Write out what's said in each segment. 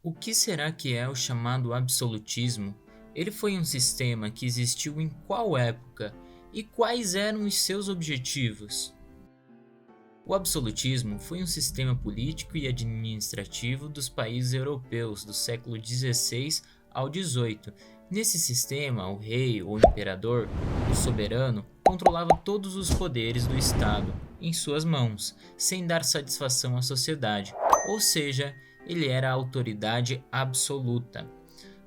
O que será que é o chamado absolutismo? Ele foi um sistema que existiu em qual época e quais eram os seus objetivos? O absolutismo foi um sistema político e administrativo dos países europeus do século XVI ao XVIII. Nesse sistema, o rei ou imperador, o soberano, controlava todos os poderes do Estado em suas mãos, sem dar satisfação à sociedade, ou seja, ele era a autoridade absoluta.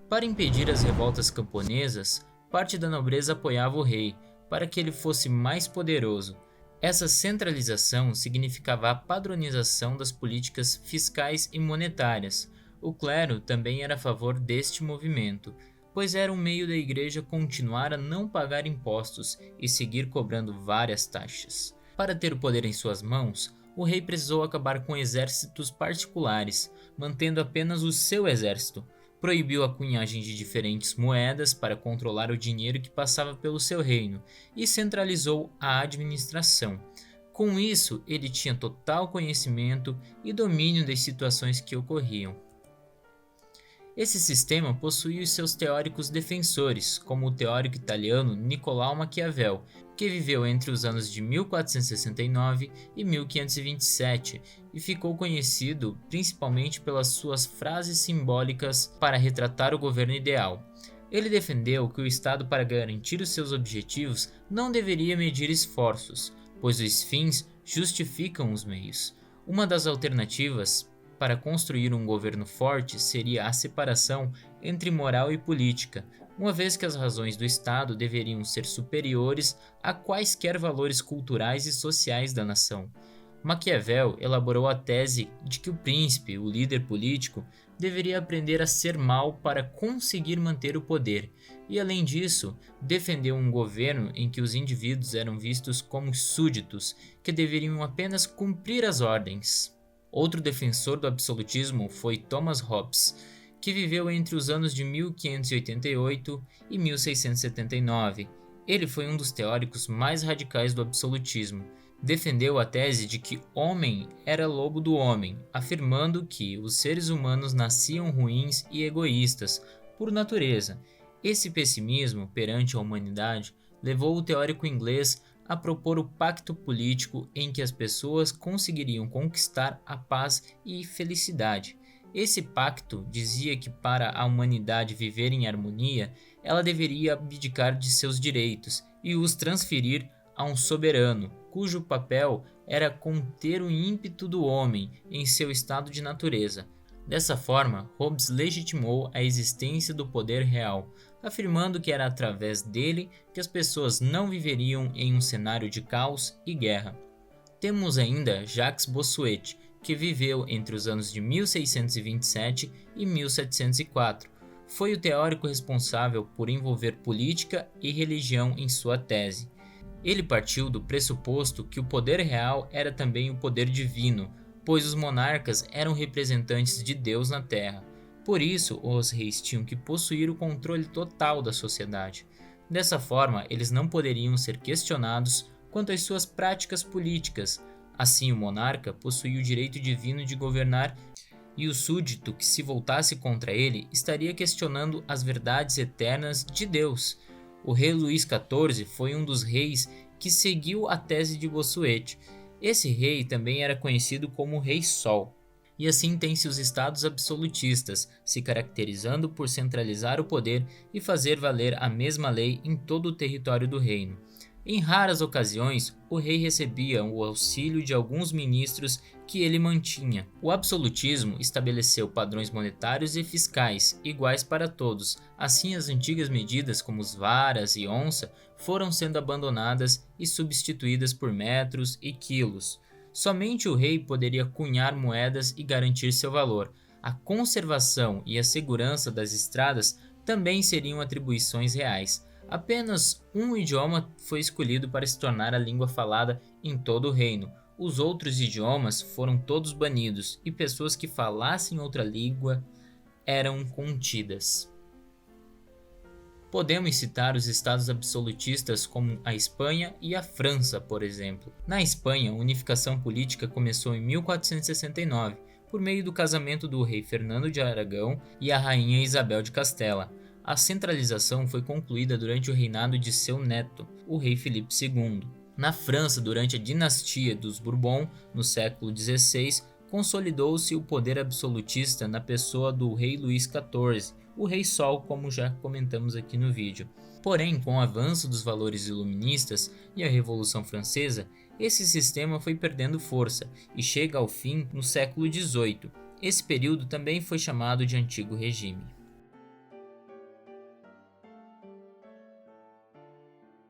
Para impedir as revoltas camponesas, parte da nobreza apoiava o rei, para que ele fosse mais poderoso. Essa centralização significava a padronização das políticas fiscais e monetárias. O clero também era a favor deste movimento, pois era um meio da igreja continuar a não pagar impostos e seguir cobrando várias taxas. Para ter o poder em suas mãos, o rei precisou acabar com exércitos particulares, mantendo apenas o seu exército. Proibiu a cunhagem de diferentes moedas para controlar o dinheiro que passava pelo seu reino e centralizou a administração. Com isso, ele tinha total conhecimento e domínio das situações que ocorriam. Esse sistema possuía os seus teóricos defensores, como o teórico italiano Niccolò Maquiavel, que viveu entre os anos de 1469 e 1527 e ficou conhecido principalmente pelas suas frases simbólicas para retratar o governo ideal. Ele defendeu que o Estado, para garantir os seus objetivos, não deveria medir esforços, pois os fins justificam os meios. Uma das alternativas para construir um governo forte seria a separação entre moral e política, uma vez que as razões do Estado deveriam ser superiores a quaisquer valores culturais e sociais da nação. Maquiavel elaborou a tese de que o príncipe, o líder político, deveria aprender a ser mau para conseguir manter o poder, e além disso, defendeu um governo em que os indivíduos eram vistos como súditos, que deveriam apenas cumprir as ordens. Outro defensor do absolutismo foi Thomas Hobbes, que viveu entre os anos de 1588 e 1679. Ele foi um dos teóricos mais radicais do absolutismo. Defendeu a tese de que homem era lobo do homem, afirmando que os seres humanos nasciam ruins e egoístas por natureza. Esse pessimismo perante a humanidade levou o teórico inglês a propor o pacto político em que as pessoas conseguiriam conquistar a paz e felicidade. Esse pacto dizia que para a humanidade viver em harmonia, ela deveria abdicar de seus direitos e os transferir a um soberano, cujo papel era conter o ímpeto do homem em seu estado de natureza. Dessa forma, Hobbes legitimou a existência do poder real, afirmando que era através dele que as pessoas não viveriam em um cenário de caos e guerra. Temos ainda Jacques Bossuet, que viveu entre os anos de 1627 e 1704. Foi o teórico responsável por envolver política e religião em sua tese. Ele partiu do pressuposto que o poder real era também o poder divino, pois os monarcas eram representantes de Deus na Terra. Por isso, os reis tinham que possuir o controle total da sociedade. Dessa forma, eles não poderiam ser questionados quanto às suas práticas políticas. Assim, o monarca possuía o direito divino de governar e o súdito que se voltasse contra ele estaria questionando as verdades eternas de Deus. O rei Luís XIV foi um dos reis que seguiu a tese de Bossuet. Esse rei também era conhecido como Rei Sol. E assim tem-se os estados absolutistas, se caracterizando por centralizar o poder e fazer valer a mesma lei em todo o território do reino. Em raras ocasiões, o rei recebia o auxílio de alguns ministros que ele mantinha. O absolutismo estabeleceu padrões monetários e fiscais iguais para todos. Assim, as antigas medidas como os varas e onça foram sendo abandonadas e substituídas por metros e quilos. Somente o rei poderia cunhar moedas e garantir seu valor. A conservação e a segurança das estradas também seriam atribuições reais. Apenas um idioma foi escolhido para se tornar a língua falada em todo o reino. Os outros idiomas foram todos banidos e pessoas que falassem outra língua eram contidas. Podemos citar os estados absolutistas como a Espanha e a França, por exemplo. Na Espanha, a unificação política começou em 1469, por meio do casamento do rei Fernando de Aragão e a rainha Isabel de Castela. A centralização foi concluída durante o reinado de seu neto, o rei Filipe II. Na França, durante a dinastia dos Bourbon, no século XVI, consolidou-se o poder absolutista na pessoa do rei Luís XIV, o Rei Sol, como já comentamos aqui no vídeo. Porém, com o avanço dos valores iluministas e a Revolução Francesa, esse sistema foi perdendo força e chega ao fim no século XVIII. Esse período também foi chamado de Antigo Regime.